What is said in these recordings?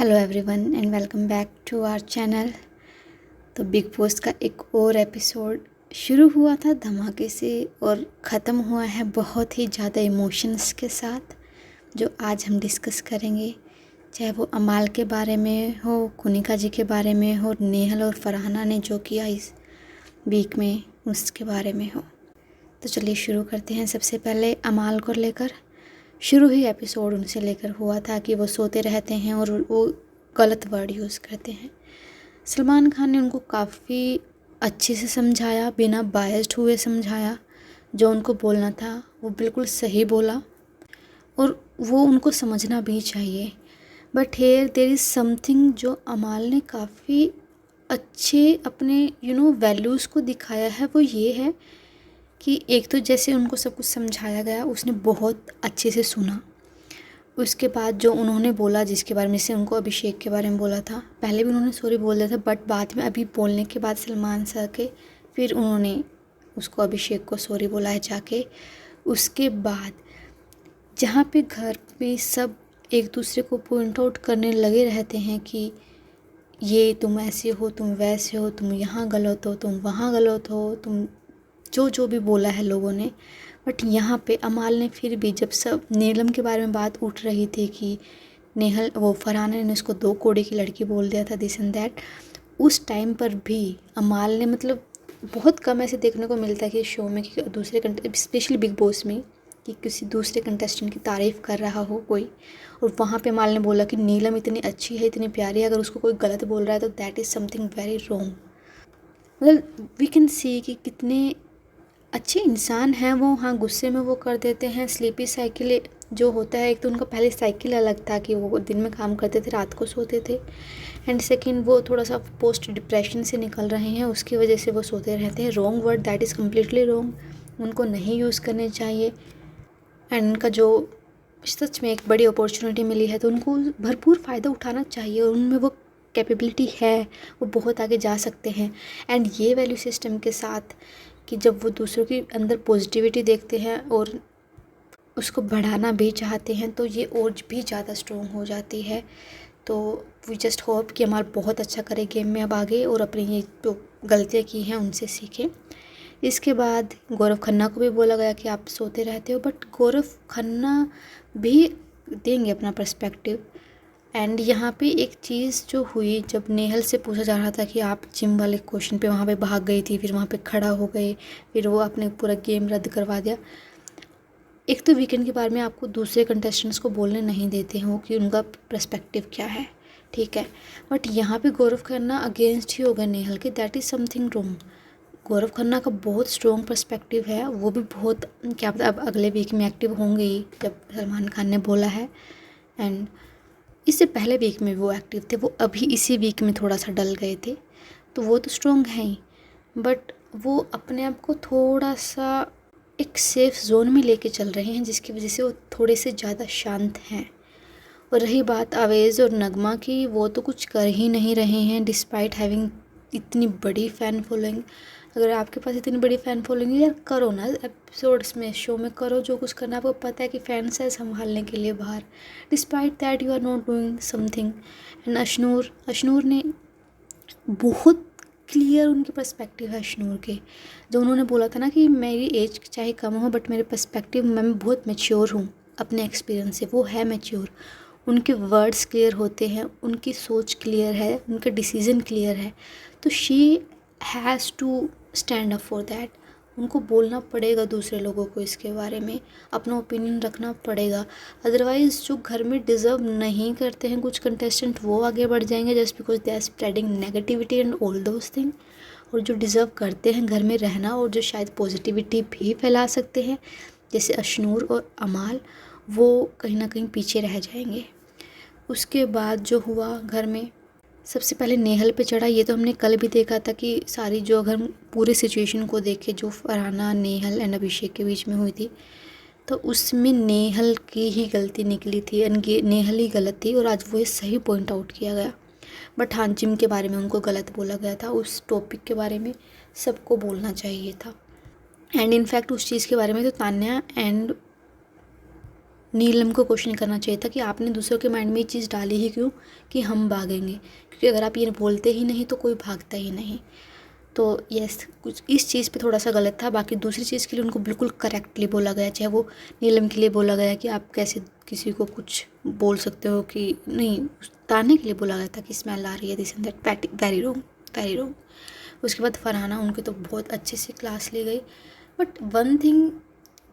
Hello everyone and welcome back to our channel. तो बिग बॉस का एक और एपिसोड शुरू हुआ था धमाके से और ख़त्म हुआ है बहुत ही ज़्यादा इमोशंस के साथ, जो आज हम डिस्कस करेंगे। चाहे वो अमाल के बारे में हो, कुनिका जी के बारे में हो, नेहल और फरहाना ने जो किया इस वीक में उसके बारे में हो। तो चलिए शुरू करते हैं। सबसे पहले अमाल को लेकर शुरू ही एपिसोड उनसे लेकर हुआ था कि वो सोते रहते हैं और वो गलत वर्ड यूज़ करते हैं। सलमान खान ने उनको काफ़ी अच्छे से समझाया, बिना बायस्ड हुए समझाया। जो उनको बोलना था वो बिल्कुल सही बोला और वो उनको समझना भी चाहिए। But here there is something जो अमाल ने काफ़ी अच्छे अपने वैल्यूज़ को दिखाया है। वो ये है कि एक तो जैसे उनको सब कुछ समझाया गया, उसने बहुत अच्छे से सुना। उसके बाद जो उन्होंने बोला, जिसके बारे में से उनको अभिषेक के बारे में बोला था, पहले भी उन्होंने सॉरी बोल दिया था, बट बाद में अभी बोलने के बाद सलमान सर के फिर उन्होंने उसको अभिषेक को सॉरी बोला है जाके। उसके बाद जहाँ पे घर पे सब एक दूसरे को पॉइंट आउट करने लगे रहते हैं कि ये तुम ऐसे हो, तुम वैसे हो, तुम यहाँ गलत हो, तुम वहाँ गलत हो, तुम जो भी बोला है लोगों ने। बट यहाँ पे अमाल ने फिर भी, जब सब नीलम के बारे में बात उठ रही थी कि नेहल वो फरहाना ने उसको 2 कौड़ी की लड़की बोल दिया था, दिस एंड दैट, उस टाइम पर भी अमाल ने, मतलब बहुत कम ऐसे देखने को मिलता है कि शो में कि दूसरे स्पेशली बिग बॉस में, कि किसी दूसरे कंटेस्टेंट की तारीफ़ कर रहा हो कोई, और वहाँ पे अमाल ने बोला कि नीलम इतनी अच्छी है, इतनी प्यारी है, अगर उसको कोई गलत बोल रहा है तो that is something very wrong. मतलब वी कैन सी कि कितने अच्छे इंसान हैं वो। हाँ, गुस्से में वो कर देते हैं। स्लीपी साइकिल जो होता है, एक तो उनका पहले साइकिल अलग था कि वो दिन में काम करते थे, रात को सोते थे, एंड सेकंड वो थोड़ा सा पोस्ट डिप्रेशन से निकल रहे हैं, उसकी वजह से वो सोते रहते हैं। Wrong word, that is completely wrong, उनको नहीं यूज़ करने चाहिए। एंड उनका जो सच में एक बड़ी अपॉर्चुनिटी मिली है तो उनको भरपूर फ़ायदा उठाना चाहिए, और उनमें वो कैपेबिलिटी है, वो बहुत आगे जा सकते हैं। एंड ये वैल्यू सिस्टम के साथ कि जब वो दूसरों के अंदर पॉजिटिविटी देखते हैं और उसको बढ़ाना भी चाहते हैं तो ये और भी ज़्यादा स्ट्रॉन्ग हो जाती है। तो वी जस्ट होप कि हमारा बहुत अच्छा करे गेम में अब आगे, और अपनी ये जो गलतियाँ की हैं उनसे सीखें। इसके बाद गौरव खन्ना को भी बोला गया कि आप सोते रहते हो, बट गौरव खन्ना भी देंगे अपना पर्सपेक्टिव। एंड यहाँ पे एक चीज़ जो हुई, जब नेहल से पूछा जा रहा था कि आप जिम वाले क्वेश्चन पे वहाँ पे भाग गई थी, फिर वहाँ पे खड़ा हो गए, फिर वो आपने पूरा गेम रद्द करवा दिया। एक तो वीकेंड के बारे में आपको दूसरे कंटेस्टेंट्स को बोलने नहीं देते हो कि उनका पर्सपेक्टिव क्या है, ठीक है, बट यहाँ पे गौरव खन्ना अगेंस्ट ही हो गए नेहल के, that is something wrong. Gaurav Khanna का बहुत स्ट्रॉन्ग पर्सपेक्टिव है, वो भी बहुत, क्या पता अब अगले वीक में एक्टिव होंगे ही, जब सलमान खान ने बोला है। एंड इससे पहले वीक में वो एक्टिव थे, वो अभी इसी वीक में थोड़ा सा डल गए थे, तो वो तो स्ट्रॉन्ग हैं ही, बट वो अपने आप को थोड़ा सा एक सेफ जोन में लेके चल रहे हैं, जिसकी वजह से वो थोड़े से ज़्यादा शांत हैं। और रही बात आवेज़ और नगमा की, वो तो कुछ कर ही नहीं रहे हैं डिस्पाइट हैविंग इतनी बड़ी फ़ैन फॉलोइंग। अगर आपके पास इतनी बड़ी फ़ैन फॉलोइंग है, यार करो ना, एपिसोड्स में, शो में करो जो कुछ करना। आपको पता है कि फैंस है संभालने के लिए बाहर, despite that you are not doing something. And Ashnoor ने बहुत क्लियर, उनके पर्सपेक्टिव है अशनूर के, जो उन्होंने बोला था ना कि मेरी एज चाहे कम हो बट मेरे पर्सपेक्टिव, मैं बहुत मैच्योर हूँ अपने एक्सपीरियंस से, वो है मैच्योर। उनके वर्ड्स क्लियर होते हैं, उनकी सोच क्लियर है, उनका डिसीज़न क्लियर है, तो she has to stand up for that. उनको बोलना पड़ेगा दूसरे लोगों को इसके बारे में, अपना ओपिनियन रखना पड़ेगा। अदरवाइज़ जो घर में डिज़र्व नहीं करते हैं कुछ कंटेस्टेंट, वो आगे बढ़ जाएंगे just because they are spreading negativity and all those thing. और जो डिज़र्व करते हैं घर में रहना, और जो शायद पॉजिटिविटी भी फैला सकते हैं, जैसे अशनूर और अमाल, वो कहीं ना कहीं पीछे रह जाएंगे। उसके बाद जो हुआ घर में, सबसे पहले नेहल पे चढ़ा। ये तो हमने कल भी देखा था कि सारी, जो अगर पूरे सिचुएशन को देखे, जो फरहाना, नेहल एंड अभिषेक के बीच में हुई थी, तो उसमें नेहल की ही गलती निकली थी, नेहल ही गलत थी, और आज वो सही पॉइंट आउट किया गया। बट हाँ, जिम के बारे में उनको गलत बोला गया था, उस टॉपिक के बारे में सबको बोलना चाहिए था। एंड इनफैक्ट उस चीज़ के बारे में तो तान्या एंड नीलम को क्वेश्चन करना चाहिए था कि आपने दूसरों के माइंड में ये चीज़ डाली ही क्यों कि हम भागेंगे, क्योंकि अगर आप ये बोलते ही नहीं तो कोई भागता ही नहीं। तो यस, कुछ इस चीज़ पे थोड़ा सा गलत था। बाकी दूसरी चीज़ के लिए उनको बिल्कुल करेक्टली बोला गया, चाहे वो नीलम के लिए बोला गया कि आप कैसे किसी को कुछ बोल सकते हो कि नहीं, ताने के लिए बोला गया था कि स्मेल आ रही है, this and that, very wrong, very wrong. उसके बाद फरहाना, उनकी तो बहुत अच्छे से क्लास ली गई। बट वन थिंग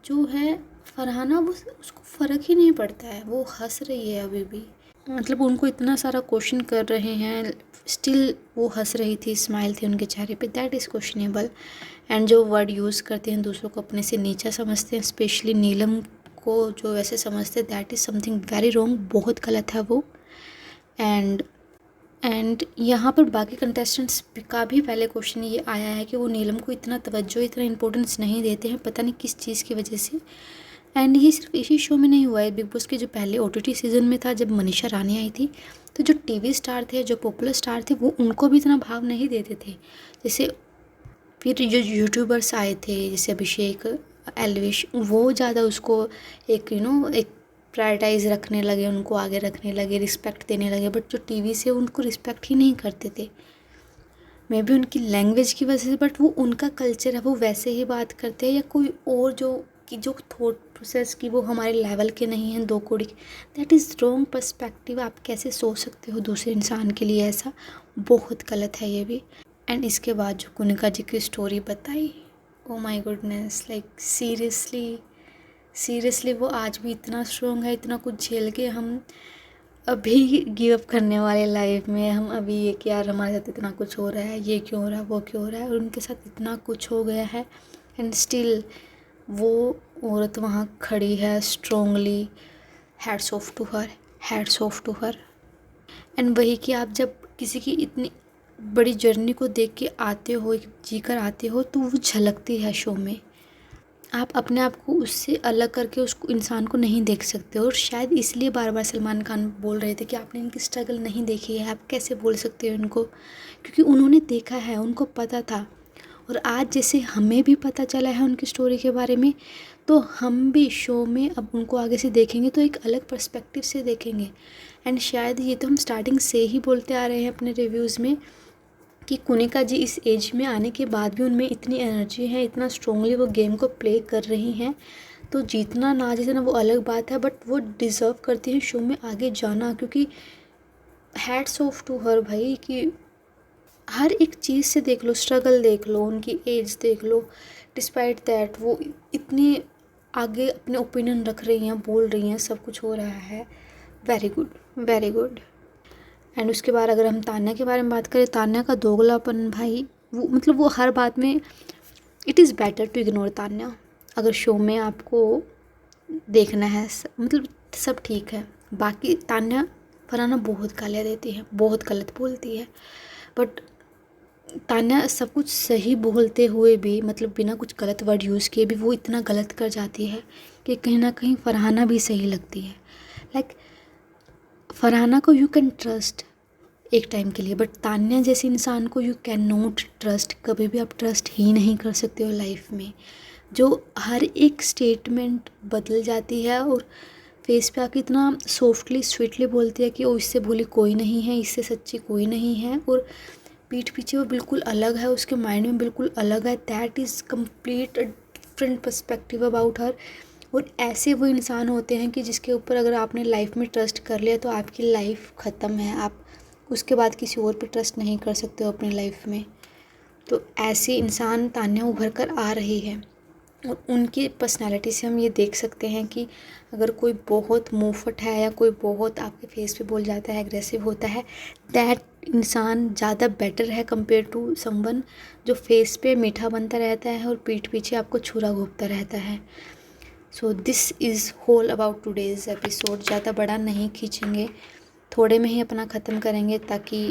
जो है, फरहाना वो उसको फ़र्क ही नहीं पड़ता है, वो हंस रही है अभी भी। मतलब उनको इतना सारा क्वेश्चन कर रहे हैं, स्टिल वो हंस रही थी, स्माइल थी उनके चेहरे पे, दैट इज़ क्वेश्चनेबल। एंड जो वर्ड यूज़ करते हैं, दूसरों को अपने से नीचा समझते हैं, स्पेशली नीलम को जो वैसे समझते हैं, that is something very wrong, बहुत गलत है वो। एंड यहाँ पर बाकी कंटेस्टेंट्स का भी पहले क्वेश्चन ये आया है कि वो नीलम को इतना तवज्जो, इतना इंपॉर्टेंस नहीं देते हैं, पता नहीं किस चीज़ की वजह से। एंड ये सिर्फ इसी शो में नहीं हुआ है, बिग बॉस के जो पहले OTT सीज़न में था, जब मनीषा रानी आई थी, तो जो टीवी स्टार थे, जो पॉपुलर स्टार थे, वो उनको भी इतना भाव नहीं देते थे। जैसे फिर जो यूट्यूबर्स आए थे, जैसे अभिषेक, एलविश, वो ज़्यादा उसको एक एक प्रायोरिटाइज रखने लगे, उनको आगे रखने लगे, रिस्पेक्ट देने लगे। बट जो टीवी से उनको रिस्पेक्ट ही नहीं करते थे, मे बी उनकी लैंग्वेज की वजह से, बट वो उनका कल्चर है, वो वैसे ही बात करते हैं, या कोई और जो थॉट प्रोसेस की वो हमारे लेवल के नहीं हैं, दो कौड़ी, दैट इज़ रॉन्ग पर्सपेक्टिव। आप कैसे सोच सकते हो दूसरे इंसान के लिए ऐसा, बहुत गलत है ये भी। एंड इसके बाद जो कुनिका जी की स्टोरी बताई, oh my goodness, like seriously वो आज भी इतना स्ट्रॉन्ग है, इतना कुछ झेल के। हम अभी गिव अप करने वाले लाइफ में, हम अभी ये कि यार हमारे साथ इतना कुछ हो रहा है, ये क्यों हो रहा है, वो क्यों हो रहा है, और उनके साथ इतना कुछ हो गया है, एंड स्टिल वो औरत वहाँ खड़ी है strongly. Hats off to her, hats off to her. And वही कि आप जब किसी की इतनी बड़ी जर्नी को देख के आते हो, जी कर आते हो, तो वो झलकती है शो में। आप अपने आप को उससे अलग करके उसको इंसान को नहीं देख सकते। और शायद इसलिए बार बार सलमान खान बोल रहे थे कि आपने इनकी स्ट्रगल नहीं देखी है, आप कैसे बोल सकते हो इनको, क्योंकि उन्होंने देखा है, उनको पता था। और आज जैसे हमें भी पता चला है उनकी स्टोरी के बारे में, तो हम भी शो में अब उनको आगे से देखेंगे तो एक अलग पर्सपेक्टिव से देखेंगे। एंड शायद ये तो हम स्टार्टिंग से ही बोलते आ रहे हैं अपने रिव्यूज़ में कि कुनिका जी इस एज में आने के बाद भी उनमें इतनी एनर्जी है, इतना स्ट्रॉन्गली वो गेम को प्ले कर रही हैं, तो जीतना ना जीतना वो अलग बात है, बट वो डिज़र्व करती हैं शो में आगे जाना। क्योंकि हैट्स ऑफ टू हर भाई, कि हर एक चीज़ से देख लो, स्ट्रगल देख लो, उनकी एज देख लो, डिस्पाइट दैट वो इतने आगे अपने ओपिनियन रख रही हैं, बोल रही हैं, सब कुछ हो रहा है। Very good, very good. And उसके बाद अगर हम तान्या के बारे में बात करें, तान्या का दोगलापन भाई, वो मतलब वो हर बात में, it is better to ignore Tanya. अगर शो में आपको देखना है, मतलब सब ठीक है, बाकी तान्या फरहाना बहुत गालियाँ देती है, बहुत गलत बोलती है, बट तान्या सब कुछ सही बोलते हुए भी, मतलब बिना कुछ गलत वर्ड यूज़ किए भी, वो इतना गलत कर जाती है कि कहीं ना कहीं फरहाना भी सही लगती है। लाइक फरहाना को यू कैन ट्रस्ट एक टाइम के लिए, बट तान्या जैसे इंसान को यू कैन नॉट ट्रस्ट, कभी भी आप ट्रस्ट ही नहीं कर सकते हो लाइफ में। जो हर एक स्टेटमेंट बदल जाती है, और फेस पे आके इतना सॉफ्टली स्वीटली बोलती है कि वो इससे भोली कोई नहीं है, इससे सच्ची कोई नहीं है, और पीठ पीछे वो बिल्कुल अलग है, उसके माइंड में बिल्कुल अलग है। That is complete different perspective about her. और ऐसे वो इंसान होते हैं कि जिसके ऊपर अगर आपने लाइफ में ट्रस्ट कर लिया तो आपकी लाइफ ख़त्म है, आप उसके बाद किसी और पे ट्रस्ट नहीं कर सकते हो अपनी लाइफ में। तो ऐसे इंसान तान्या उभर कर आ रही है, और उनकी पर्सनालिटी से हम ये देख सकते हैं कि अगर कोई बहुत मुंहफट है, या कोई बहुत आपके फेस पे बोल जाता है, एग्रेसिव होता है, दैट इंसान ज़्यादा बेटर है कंपेयर टू समवन जो फेस पे मीठा बनता रहता है और पीठ पीछे आपको छुरा घोंपता रहता है। So this is whole about today's episode. ज़्यादा बड़ा नहीं खींचेंगे, थोड़े में ही अपना ख़त्म करेंगे, ताकि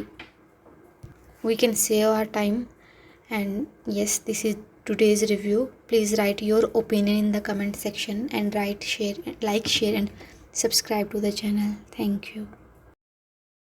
we can save our time. And yes, this is today's review. Please write your opinion in the comment section, and like, share and subscribe to the channel. Thank you.